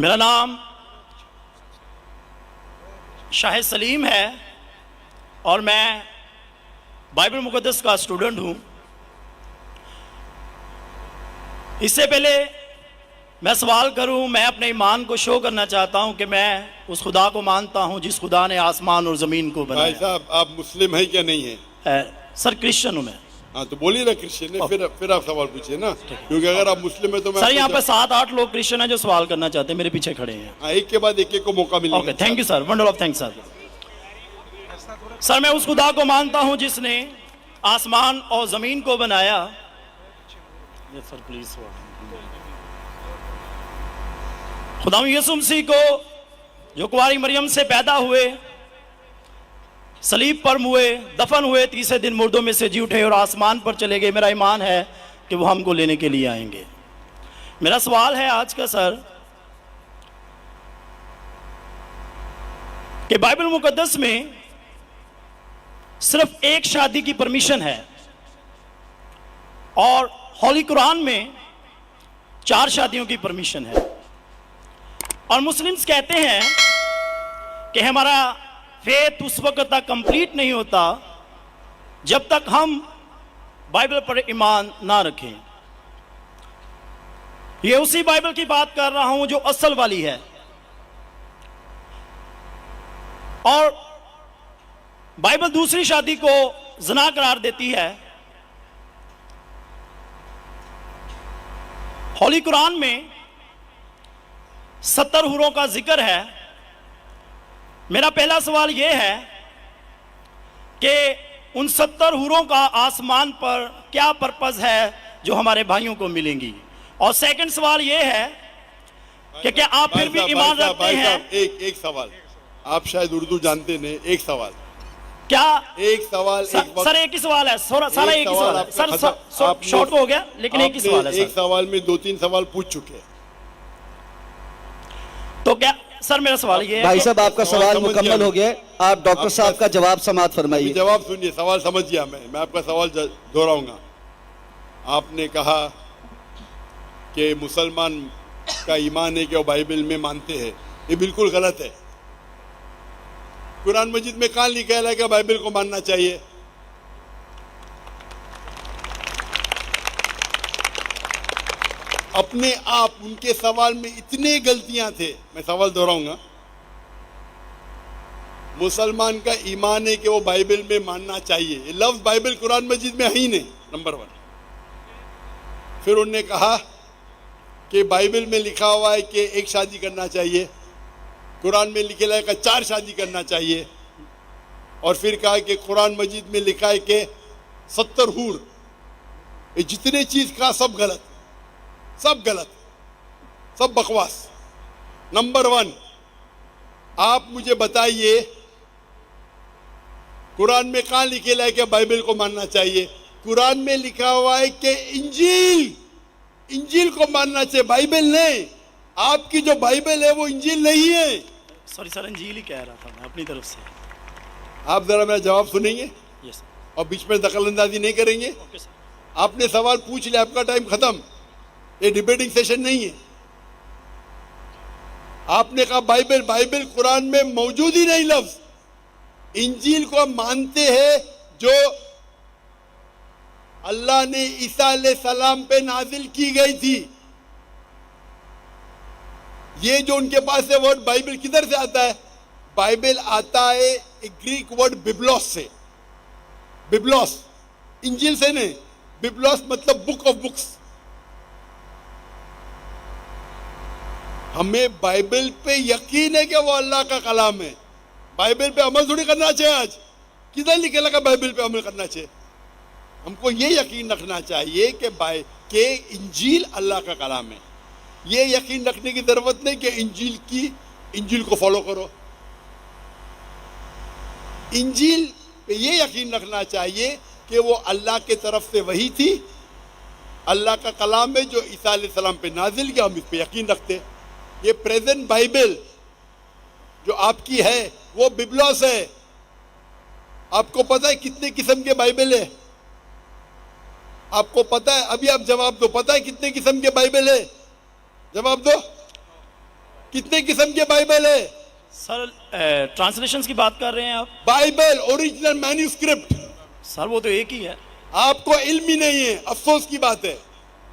मेरा नाम शाहिद सलीम है और मैं बाइबल मुक़द्दस का स्टूडेंट हूँ। इससे पहले मैं सवाल करूँ, मैं अपने ईमान को शो करना चाहता हूँ कि मैं उस खुदा को मानता हूँ जिस खुदा ने आसमान और ज़मीन को बनाया। भाई साहब, आप मुस्लिम हैं क्या नहीं है? सर क्रिश्चियन हूँ मैं। हाँ तो बोलिए ना क्रिश्चियन है, फिर आप सवाल पूछिए ना, क्योंकि अगर आप मुस्लिम है तो मैं सर यहाँ पे 7-8 लोग क्रिश्चियन हैं जो सवाल करना चाहते हैं, मेरे पीछे खड़े हैं। हाँ, एक के बाद एक को मौका मिलेगा। Okay, thank you sir, wonder of thanks sir. Sir मैं उस खुदा को मानता हूँ जिसने आसमान और ज़मीन को बनाया। सर प्लीज, खुदा यीशु मसीह को जो कुंवारी मरियम से पैदा हुए, सलीब पर मुए, दफन हुए, तीसरे दिन मुर्दों में से जी उठे और आसमान पर चले गए। मेरा ईमान है कि वो हमको लेने के लिए आएंगे। मेरा सवाल है आज का सर कि बाइबल मुकद्दस में सिर्फ एक शादी की परमिशन है और होली कुरान में 4 शादियों की परमिशन है, और मुस्लिम्स कहते हैं कि हमारा फेथ उस वक्त तक कंप्लीट नहीं होता जब तक हम बाइबल पर ईमान ना रखें। ये उसी बाइबल की बात कर रहा हूं जो असल वाली है, और बाइबल दूसरी शादी को ज़िना करार देती है। होली कुरान में 70 हूरों का जिक्र है। मेरा पहला सवाल यह है कि उन 70 हूरों का आसमान पर क्या पर्पस है जो हमारे भाइयों को मिलेंगी, और सेकंड सवाल यह है कि क्या आप फिर भी ईमान रखते हैं? एक सवाल, आप शायद उर्दू जानते नहीं, एक सवाल, क्या एक सवाल सर एक ही सवाल है, सारा एक ही सवाल है सर, शॉर्ट हो गया लेकिन एक ही सवाल है। एक सवाल में 2-3 सवाल पूछ चुके हैं, तो क्या सर मेरा सवाल ये है भाई साहब आपका सवाल मुकम्मल हो गया, आप डॉक्टर साहब का जवाब समाप्त फरमाइए। जवाब सुनिए, सवाल समझ गया मैं आपका सवाल दोहराऊंगा। आपने कहा कि मुसलमान का ईमान है कि वो बाइबल में मानते हैं, ये बिल्कुल गलत है। कुरान मजीद में कहाँ लिखा है कि बाइबल को मानना चाहिए? अपने आप उनके सवाल में इतने गलतियां थे, मैं सवाल दोहराऊंगा। मुसलमान का ईमान है कि वो बाइबल में मानना चाहिए, ये लफ्ज बाइबल कुरान मजीद में है ही नहीं, नंबर 1। फिर उन्होंने कहा कि बाइबल में लिखा हुआ है कि एक शादी करना चाहिए, कुरान में लिखा है कि 4 शादी करना चाहिए, और फिर कहा कि कुरान मजीद में लिखा है कि 70 हूर, ये जितने चीज का सब गलत, सब गलत, सब बकवास। नंबर 1, आप मुझे बताइए कुरान में कहाँ लिखेला है कि बाइबल को मानना चाहिए? कुरान में लिखा हुआ है कि इंजील को मानना चाहिए, बाइबल नहीं। आपकी जो बाइबल है वो इंजील नहीं है। सॉरी सर, इंजील ही कह रहा था मैं अपनी तरफ से। आप जरा मेरा जवाब सुनेंगे यस सर, और बीच में दखल अंदाजी नहीं करेंगे। Okay sir. आपने सवाल पूछ लिया, आपका टाइम खत्म, ये डिबेटिंग सेशन नहीं है। आपने कहा बाइबल कुरान में मौजूद ही नहीं लफ्ज। इंजील को मानते हैं जो अल्लाह ने ईसा अलैहिस्सलाम पे नाजिल की गई थी। ये जो उनके पास है वर्ड बाइबल किधर से आता है? बाइबल आता है एक ग्रीक वर्ड बिब्लोस से। बिब्लोस इंजील से नहीं, बिब्लोस मतलब बुक ऑफ बुक्स। हमें बाइबल पे यकीन है कि वो अल्लाह का कलाम है। बाइबल पे अमल थोड़ी करना चाहिए। आज किधर लिखे लगा बाइबल पे अमल करना चाहिए? हमको ये यकीन रखना चाहिए कि इंजील अल्लाह का कलाम है। ये यकीन रखने की जरूरत नहीं कि इंजील को फॉलो करो। इंजील पे ये यकीन रखना चाहिए कि वो अल्लाह के तरफ से वही थी, अल्लाह का कलाम है जो ईसा अलैहिस्सलाम पे नाजिल किया, हम इस पे यकीन रखते। ये प्रेजेंट बाइबल जो आपकी है वो बिब्लोस है। आपको पता है कितने किस्म के बाइबल है? आपको पता है? अभी आप जवाब दो, पता है कितने किस्म के बाइबल है? जवाब दो। कितने किस्म के बाइबल है? सर ट्रांसलेशंस की बात कर रहे हैं आप? बाइबल ओरिजिनल मैन्यूस्क्रिप्ट, सर वो तो एक ही है। आपको इल्म ही नहीं है, अफसोस की बात है।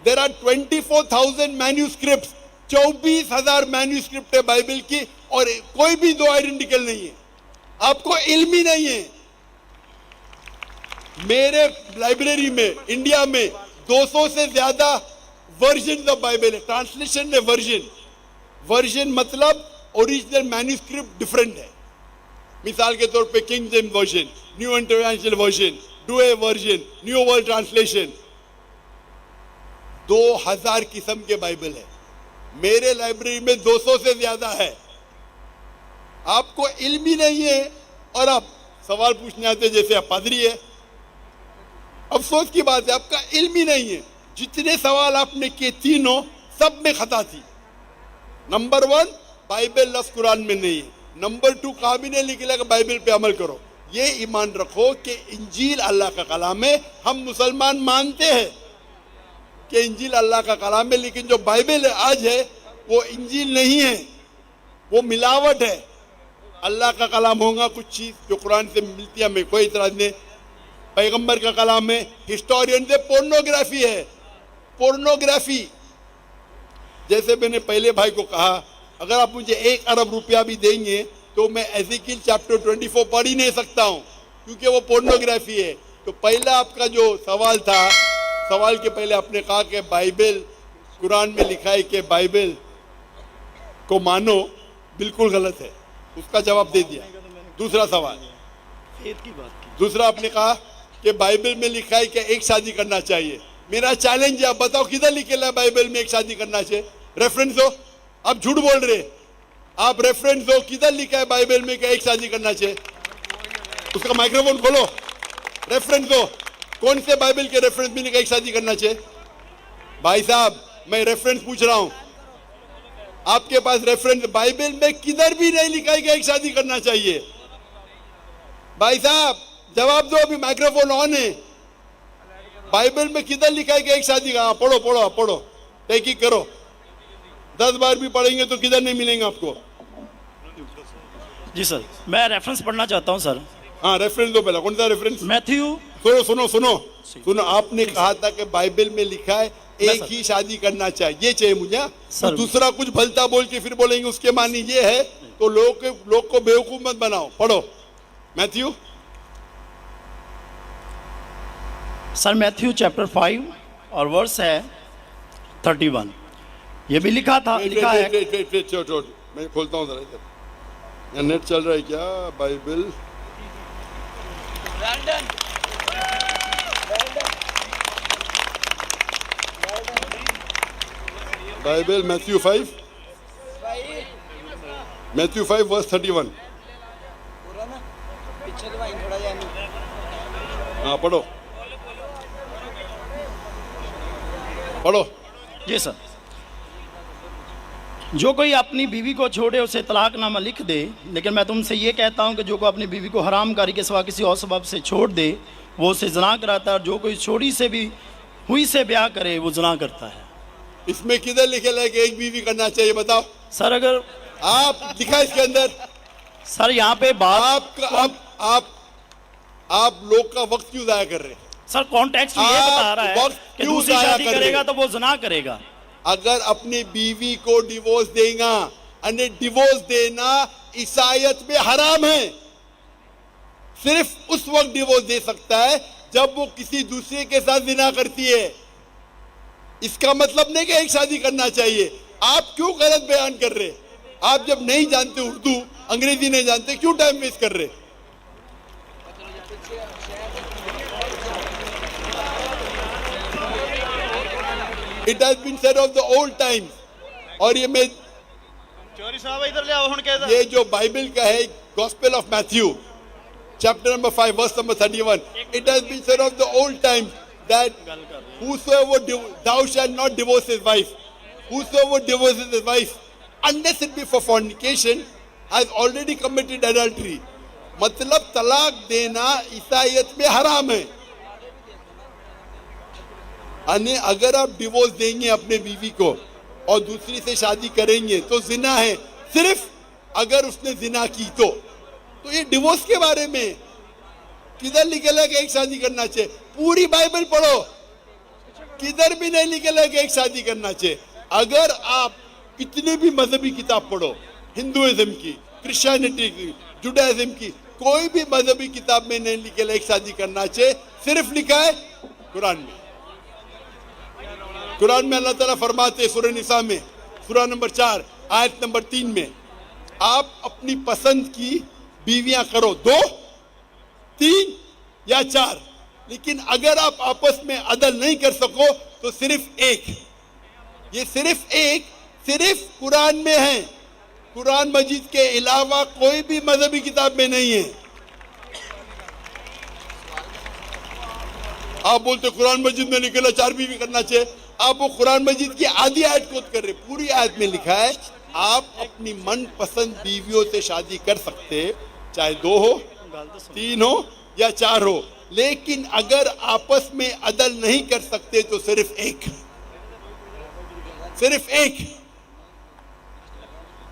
देर आर 24,000 मैन्यूस्क्रिप्ट, 24,000 मैन्यूस्क्रिप्ट है बाइबल की, और कोई भी दो आइडेंटिकल नहीं है। आपको इल्म ही नहीं है। मेरे लाइब्रेरी में इंडिया में 200 से ज्यादा वर्जन ऑफ बाइबल है। ट्रांसलेशन है वर्जन, वर्जन मतलब ओरिजिनल मैन्यूस्क्रिप्ट डिफरेंट है। मिसाल के तौर पे king James version, new international version, Doue version, new world translation, 2000 किस्म के बाइबल है। मेरे लाइब्रेरी में 200 से ज्यादा है। आपको इल्म ही नहीं है और आप सवाल पूछने आते जैसे आप पादरी है। अफसोस की बात है, आपका इल्म ही नहीं है। जितने सवाल आपने किए तीनों सब में खता थी। नंबर 1, बाइबल लफ्ज कुरान में नहीं है। नंबर 2, काबिने लिखा बाइबल पे अमल करो। ये ईमान रखो कि इंजील अल्लाह का कलाम है। हम मुसलमान मानते हैं कि इंजील अल्लाह का कलाम है, लेकिन जो बाइबल आज है वो इंजील नहीं है, वो मिलावट है। अल्लाह का कलाम होगा कुछ चीज जो कुरान से मिलती है, हमें कोई इतराज नहीं। पैगंबर का कलाम है, हिस्टोरियन से पोर्नोग्राफी है, पोर्नोग्राफी। जैसे मैंने पहले भाई को कहा, अगर आप मुझे 1 अरब रुपया भी देंगे तो मैं एज़ेकिएल चैप्टर 24 पढ़ ही नहीं सकता हूं, क्योंकि वो पोर्नोग्राफी है। तो पहला आपका जो सवाल था, सवाल के पहले आपने कहा कि बाइबल, कुरान में लिखा है कि बाइबल को मानो, बिल्कुल गलत है। उसका जवाब दे दिया। दूसरा सवाल, फेथ की बात की। दूसरा आपने कहा कि बाइबल में लिखा है कि एक शादी करना चाहिए। मेरा चैलेंज है, आप बताओ किधर लिखेला है बाइबल में एक शादी करना चाहिए? रेफरेंस दो। आप झूठ बोल रहे, आप रेफरेंस दो, किधर लिखा है बाइबल में कि एक शादी करना चाहिए? उसका माइक्रोफोन खोलो, रेफरेंस दो। कौन से बाइबल के रेफरेंस में लिखा एक शादी करना चाहिए? भाई साहब, मैं रेफरेंस पूछ रहा हूं, आपके पास रेफरेंस बाइबल में किधर भी नहीं लिखा है कि एक शादी करना चाहिए? भाई साहब जवाब दो, अभी माइक्रोफोन ऑन है। बाइबल में किधर लिखा है कि एक शादी का? पढ़ो पढ़ो पढ़ो, तहकीक करो। 10 बार भी पढ़ेंगे तो किधर नहीं मिलेंगे आपको। जी सर, मैं रेफरेंस पढ़ना चाहता हूं सर। हाँ, रेफरेंस दो पहला। कौन सा रेफरेंस? मैथ्यू। सुनो सुनो सुनो सुनो, आपने कहा था कि बाइबल में लिखा है एक ही शादी करना चाहिए, ये चाहिए मुझे। तो दूसरा कुछ भलता बोल के फिर बोलेंगे उसके मानी ये है, तो लोग को बेवकूफ मत बनाओ। पढ़ो मैथ्यू। सर मैथ्यू चैप्टर 5 और वर्स है 31। ये भी लिखा था, लिखा है। मैं खोलता हूँ जरा इधर, नेट चल रहा है क्या? Bible Bible Matthew 5 verse 31। हाँ पढ़ो पढ़ो। जी सर, जो कोई अपनी बीवी को छोड़े उसे तलाकनामा लिख दे, लेकिन मैं तुमसे ये कहता हूँ कि जो कोई अपनी बीवी को हरामकारी के सिवा किसी और सबब से छोड़ दे वो उसे जना कराता है, और जो कोई छोड़ी से भी हुई से ब्याह करे वो जना करता है। इसमें किधर लिखेला है कि एक बीवी करना चाहिए? बताओ सर। अगर आप लिखा इसके अंदर? सर यहाँ पे बात आप लोग का वक्त क्यों जाया कर रहे हैं? सर कॉन्टेक्स्ट ये बता रहा है कि दूसरी शादी करेगा तो वो जना करेगा। अगर अपनी बीवी को डिवोर्स देगा, अन्य डिवोर्स देना ईसाईयत में हराम है। सिर्फ उस वक्त डिवोर्स दे सकता है जब वो किसी दूसरे के साथ जिना करती है। इसका मतलब नहीं कि एक शादी करना चाहिए। आप क्यों गलत बयान कर रहे? आप जब नहीं जानते उर्दू, अंग्रेजी नहीं जानते, क्यों टाइम वेस्ट कर रहे? It has been said of the old times। और ये मैं चोरी साहब इधर ले आओ हुन के। ये जो बाइबल का है, gospel of Matthew chapter number 5 verse number 31, it has been said of the old times that whosoever thou shalt not divorce his wife, whosoever divorces his wife unless it be for fornication has already committed adultery। मतलब तलाक देना ईसाईयत में हराम है। अगर आप divorce देंगे अपने बीवी को और दूसरी से शादी करेंगे तो जिना है। सिर्फ अगर उसने जिना की तो ये डिवोर्स के बारे में किधर लिखा है कि एक शादी करना चाहिए? पूरी बाइबल पढ़ो, किधर भी नहीं लिखा है कि एक शादी करना चाहिए। अगर आप कितने भी मजहबी किताब पढ़ो, हिंदुइज्म की, क्रिश्चियनिटी की, जुडाइज्म की, कोई भी मजहबी किताब में नहीं लिखा है एक शादी करना चाहिए। सिर्फ लिखा है कुरान में। कुरान में अल्लाह ताला फरमाते सूरह निसा में सूरह नंबर 4 आयत नंबर 3 में, आप अपनी पसंद की बीवियां करो 2, 3 या 4, लेकिन अगर आप आपस में अदल नहीं कर सको तो सिर्फ एक। ये सिर्फ एक सिर्फ कुरान में है, कुरान मजीद के अलावा कोई भी मजहबी किताब में नहीं है। आप बोलते कुरान मजीद में लिखा 4 बीवी करना चाहिए, आप वो कुरान मजीद की आधी आयत कोट कर रहे। पूरी आयत में लिखा है आप अपनी मनपसंद बीवियों से शादी कर सकते, चाहे 2 हो, 3 हो या 4 हो, लेकिन अगर आपस में अदल नहीं कर सकते तो सिर्फ एक। सिर्फ एक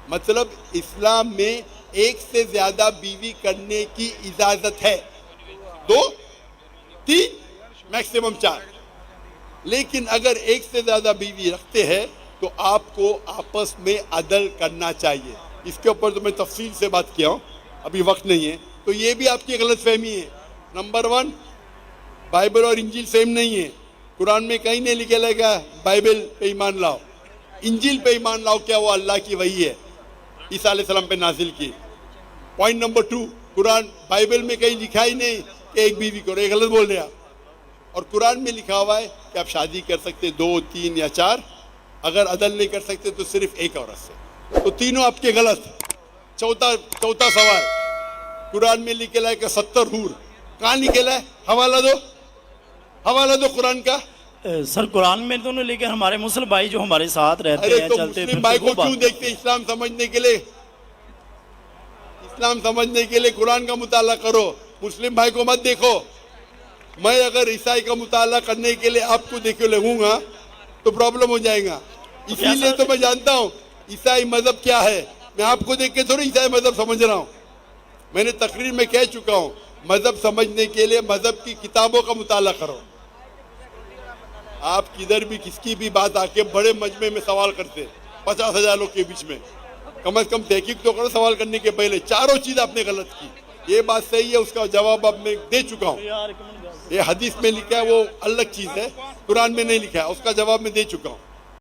मतलब इस्लाम में एक से ज्यादा बीवी करने की इजाजत है, 2, 3 मैक्सिमम 4, लेकिन अगर एक से ज्यादा बीवी रखते हैं तो आपको आपस में अदल करना चाहिए। इसके ऊपर तो मैं तफसील से बात किया हूं, अभी वक्त नहीं है। तो ये भी आपकी गलतफहमी है। नंबर 1, बाइबल और इंजील सेम नहीं है। कुरान में कहीं नहीं लिखा रहेगा बाइबल पे ईमान लाओ, इंजील पे ईमान लाओ, क्या वो अल्लाह की वही है, ईसा अलैहिस्सलाम पे नाजिल की। पॉइंट नंबर 2, कुरान बाइबल में कहीं लिखा ही नहीं कि एक बीवी करो, ये गलत बोल रहे आप। और कुरान में लिखा हुआ है कि आप शादी कर सकते 2, 3 या 4, अगर अदल नहीं कर सकते तो सिर्फ एक औरत से। तो तीनों आपके गलत। चौथा सवाल, कुरान में लिखा है कि 70 हूर, कहाँ लिखा है? हवाला दो कुरान का। सर कुरान में दोनों, लेकिन हमारे मुस्लिम भाई जो हमारे साथ रहते अरे हैं, तो चलते मुस्लिम भाई को क्यों देखते? इस्लाम समझने के लिए कुरान का मुताला करो, मुस्लिम भाई को मत देखो। मैं अगर ईसाई का मुताला करने के लिए आपको देखे लगूंगा तो प्रॉब्लम हो जाएगा। इसीलिए तो मैं जानता हूँ ईसाई मजहब क्या है। मैं आपको देख के थोड़ी ईसाई मजहब समझ रहा हूँ। मैंने तकरीर में कह चुका हूँ, मजहब समझने के लिए मजहब की किताबों का मुताला करो। आप किधर भी किसकी भी बात आके बड़े मजमे में सवाल करते 50,000 लोग के बीच में, कम से कम तहकीक तो करो सवाल करने के पहले। चारों चीज आपने गलत की, ये बात सही है, उसका जवाब अब मैं दे चुका हूँ। ये हदीस में लिखा है वो अलग चीज है, कुरान में नहीं लिखा है, उसका जवाब मैं दे चुका हूँ।